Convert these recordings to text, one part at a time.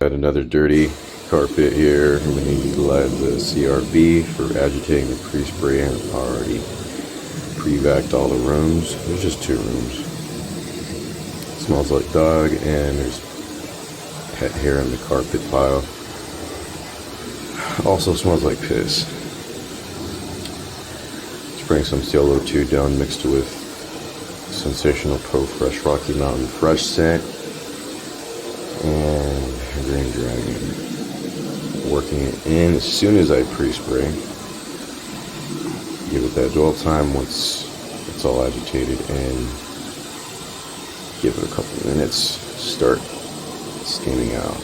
Got another dirty carpet here. I'm going to utilize the CRB for agitating the pre-spray, and I've already pre-vacked all the rooms. There's just 2 rooms. Smells like dog, and there's pet hair in the carpet pile. Also smells like piss. Spraying some CL02 down, mixed with Sensational Pro Fresh Rocky Mountain Fresh scent and Green Dragon. Working it in as soon as I pre-spray. Give it that dwell time once it's all agitated, and give it a couple of minutes. Start steaming out.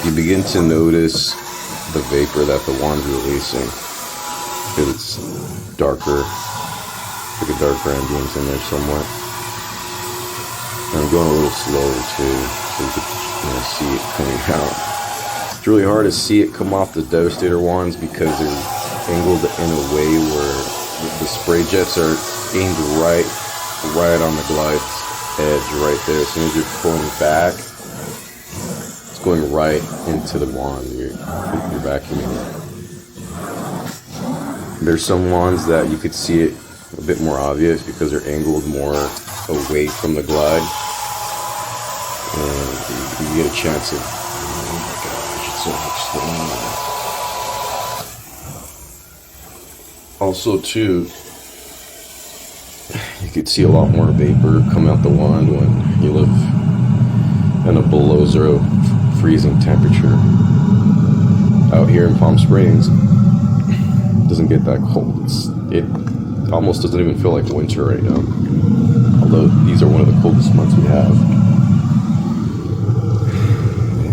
You begin to notice the vapor that the wand's releasing, because it's darker, like a darker ambience in there somewhat. And I'm going a little slower too, so you can see it coming out. It's really hard to see it come off the Devastator wands because they're angled in a way where the spray jets are aimed right on the glide edge right there. As soon as you're pulling back, it's going right into the wand. You're vacuuming it. There's some wands that you could see it a bit more obvious because they're angled more away from the glide, and you get a chance of, oh my gosh, it's so much slower. Also too, You could see a lot more vapor come out the wand when you live in a below zero freezing temperature. Out here in Palm Springs, it doesn't get that cold. It almost doesn't even feel like winter right now. Although these are one of the coldest months we have.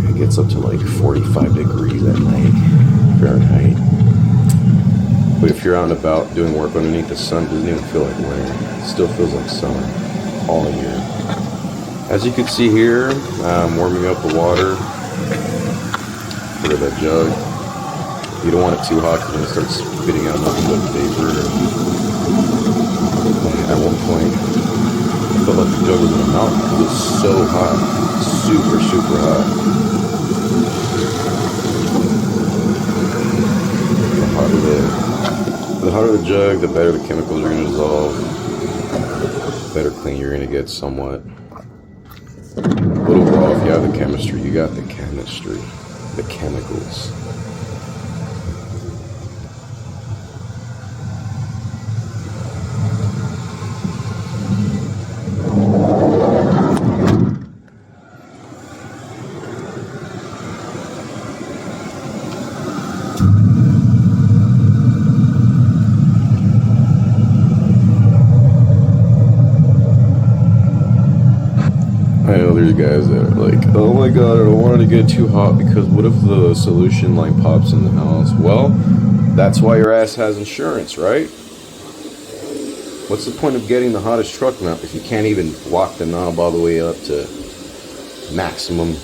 It gets up to like 45 degrees at night, Fahrenheit. But if you're out and about doing work underneath the sun, it doesn't even feel like winter. It still feels like summer all year. As you can see here, I'm warming up the water for the jug. You don't want it too hot because then it starts spitting out nothing but vapor. At one point, I felt like the jug was in a mountain. It was so hot, super, super hot. The hotter the jug, the better the chemicals are going to dissolve. The better clean you're going to get somewhat. But overall, if you have the chemistry, you got the chemistry, the chemicals. I know there's guys that are like, oh my god, I don't want it to get too hot because what if the solution line pops in the house? Well, that's why your ass has insurance, right? What's the point of getting the hottest truck mount if you can't even lock the knob all the way up to maximum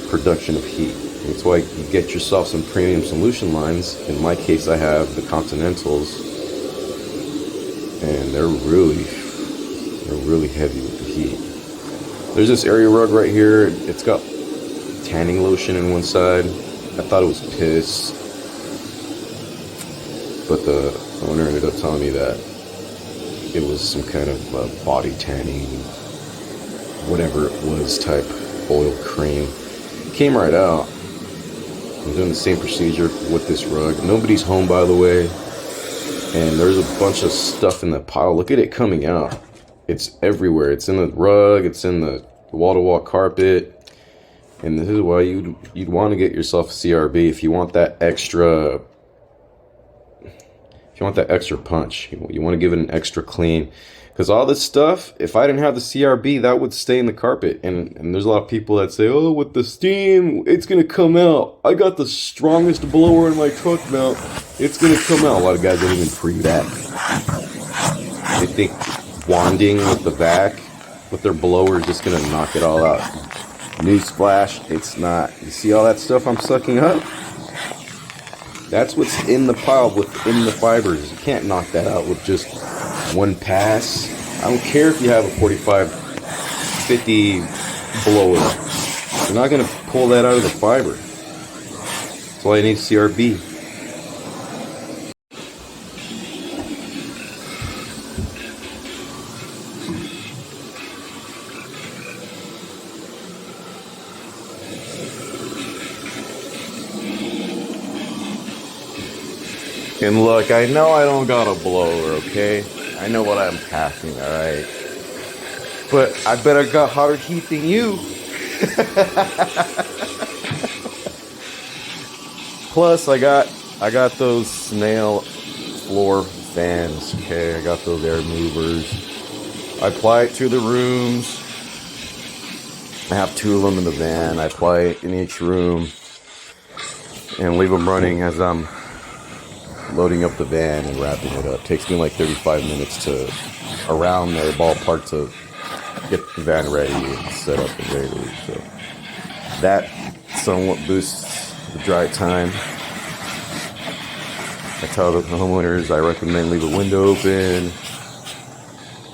production of heat? That's why you get yourself some premium solution lines. In my case, I have the Continentals, and they're really heavy with the heat. There's this area rug right here. It's got tanning lotion in one side. I thought it was piss, but the owner ended up telling me that it was some kind of body tanning, whatever it was, type oil cream. It came right out. I'm doing the same procedure with this rug. Nobody's home, by the way, and there's a bunch of stuff in the pile. Look at it coming out. It's everywhere. It's in the rug. It's in the wall-to-wall carpet. And this is why you'd want to get yourself a CRB if you want that extra. If you want that extra punch, you want to give it an extra clean. Because all this stuff, if I didn't have the CRB, that would stay in the carpet. And there's a lot of people that say, oh, with the steam, it's going to come out. I got the strongest blower in my truck mount. It's going to come out. A lot of guys don't even prove that. They think wanding with the vac with their blower is just going to knock it all out. Newsflash, it's not. You see all that stuff I'm sucking up? That's what's in the pile within the fibers. You can't knock that out with just one pass. I don't care if you have a 45-50 blower. You're not going to pull that out of the fiber. That's why you need CRB. And look, I know I don't got a blower, okay? I know what I'm passing, alright? But I bet I got hotter heat than you. Plus, I got those snail floor fans, okay? I got those air movers. I apply it to the rooms. I have 2 of them in the van. I apply it in each room and leave them running as I'm loading up the van and wrapping it up. Takes me like 35 minutes to around there, ballpark, to get the van ready and set up and ready to leave. So that somewhat boosts the dry time. I tell the homeowners I recommend leave a window open,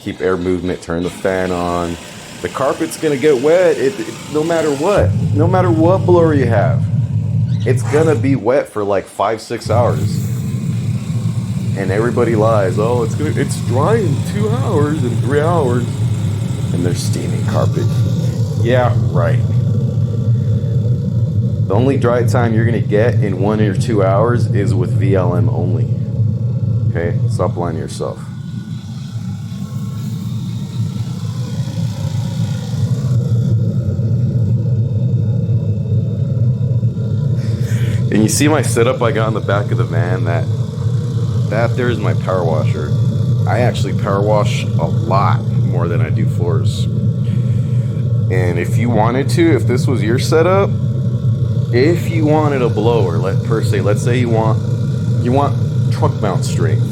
keep air movement, turn the fan on. The carpet's gonna get wet no matter what. No matter what blower you have, it's gonna be wet for like 5-6 hours. And everybody lies. Oh, it's dry in 2 hours and 3 hours, and they're steaming carpet. Yeah, right. The only dry time you're gonna get in 1 or 2 hours is with VLM only. Okay, stop lying to yourself. And you see my setup I got in the back of the van, that there is my power washer. I actually power wash a lot more than I do floors. And if you wanted to, if this was your setup, if you wanted a blower, let's say you want truck mount strength,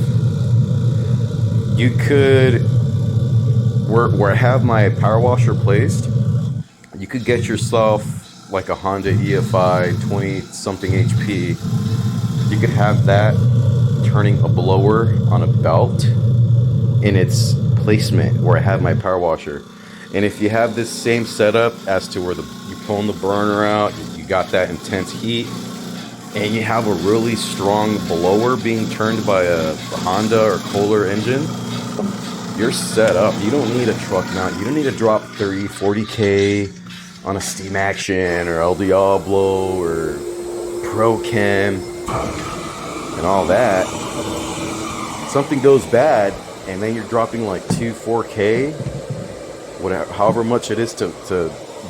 you could, where I have my power washer placed, you could get yourself like a Honda EFI 20 something HP. You could have that turning a blower on a belt in its placement where I have my power washer. And if you have this same setup as to where you pulling the burner out, you got that intense heat, and you have a really strong blower being turned by a Honda or Kohler engine, you're set up. You don't need a truck mount. You don't need to drop 30, 40K on a Steam Action or El Diablo or Pro Chem and all that. Something goes bad, and then you're dropping like 2-4K, whatever, however much it is to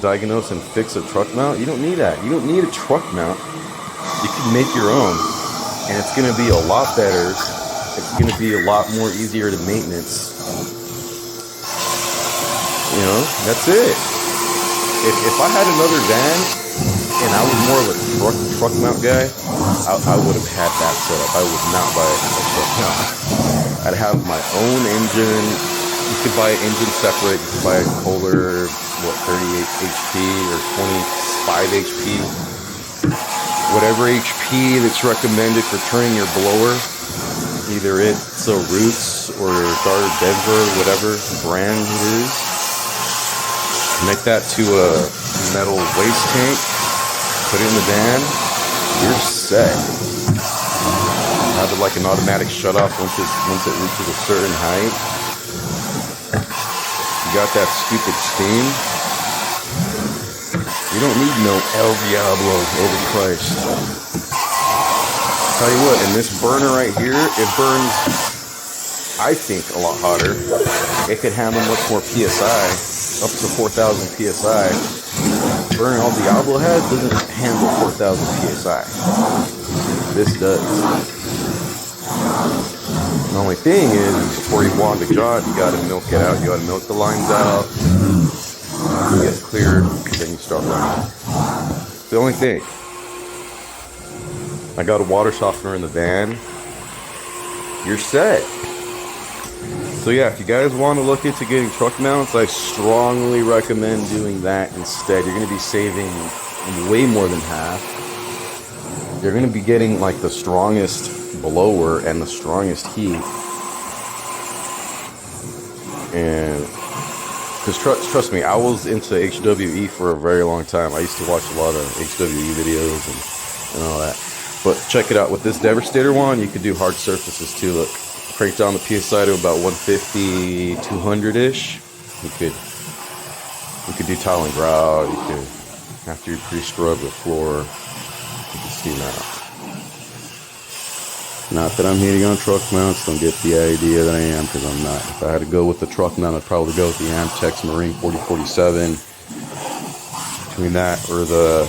diagnose and fix a truck mount. You don't need that. You don't need a truck mount. You can make your own, and it's going to be a lot better. It's going to be a lot more easier to maintenance. You know, that's it. If I had another van and I was more of a truck mount guy, I would have had that setup. I would not buy a truck mount. I'd have my own engine. You could buy an engine separate. You could buy a Kohler, 38 HP or 25 HP. Whatever HP that's recommended for turning your blower. Either it's a Roots or Darter Denver, whatever brand it is. Connect that to a metal waste tank. Put it in the van. You're set. Have it like an automatic shutoff once it reaches a certain height. You got that stupid steam. You don't need no El Diablo overpriced. Tell you what, and this burner right here, it burns, I think, a lot hotter. It could handle much more PSI, up to 4,000 PSI. Burner El Diablo has doesn't handle 4,000 PSI. This does. The only thing is, before you wander the job, you gotta milk it out. You gotta milk the lines out. You get cleared, then you start running. The only thing. I got a water softener in the van. You're set. So yeah, if you guys want to look into getting truck mounts, I strongly recommend doing that instead. You're going to be saving way more than half. You're going to be getting like the strongest blower and the strongest heat. And because trust me, I was into HWE for a very long time. I used to watch a lot of HWE videos and all that. But check it out. With this Devastator one, you could do hard surfaces too. Look, crank down the PSI to about 150, 200-ish. You could do tile and grout. You could, after you pre-scrub the floor, you can steam that out. Not that I'm hating on truck mounts. Don't get the idea that I am, because I'm not. If I had to go with the truck mount, I'd probably go with the Amtex Marine 4047. Between that or the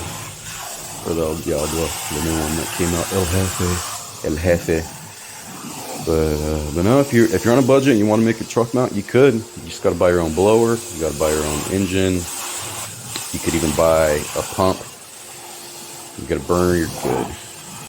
El Diablo, the new one that came out, El Jefe. But no, if you're on a budget and you want to make a truck mount, you could. You just got to buy your own blower. You got to buy your own engine. You could even buy a pump. You got a burner. You're good.